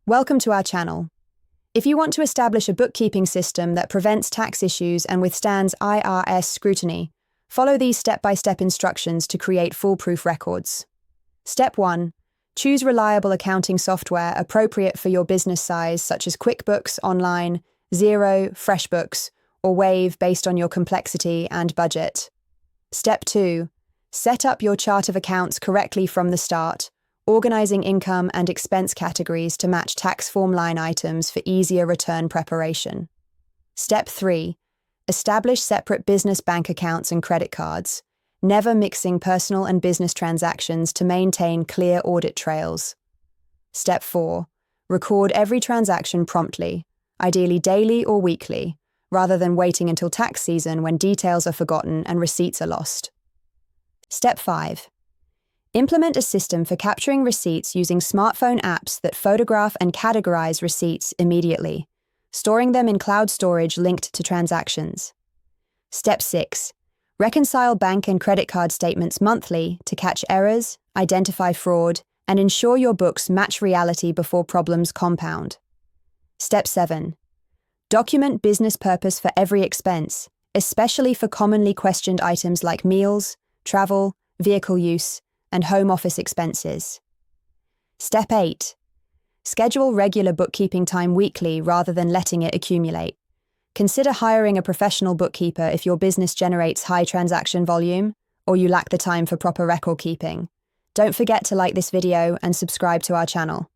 Welcome to our channel. If you want to establish a bookkeeping system that prevents tax issues and withstands IRS scrutiny, follow these step-by-step instructions to create foolproof records. Step 1. Choose reliable accounting software appropriate for your business size, such as QuickBooks Online, Xero, FreshBooks, or Wave based on your complexity and budget. Step 2. Set up your chart of accounts correctly from the start, organizing income and expense categories to match tax form line items for easier return preparation. Step 3. Establish separate business bank accounts and credit cards, never mixing personal and business transactions to maintain clear audit trails. Step 4. Record every transaction promptly, ideally daily or weekly, rather than waiting until tax season when details are forgotten and receipts are lost. Step 5. Implement a system for capturing receipts using smartphone apps that photograph and categorize receipts immediately, storing them in cloud storage linked to transactions. Step 6. Reconcile bank and credit card statements monthly to catch errors, identify fraud, and ensure your books match reality before problems compound. Step 7. Document business purpose for every expense, especially for commonly questioned items like meals, travel, vehicle use, and home office expenses. Step 8. Schedule regular bookkeeping time weekly rather than letting it accumulate. Consider hiring a professional bookkeeper if your business generates high transaction volume or you lack the time for proper record keeping. Don't forget to like this video and subscribe to our channel.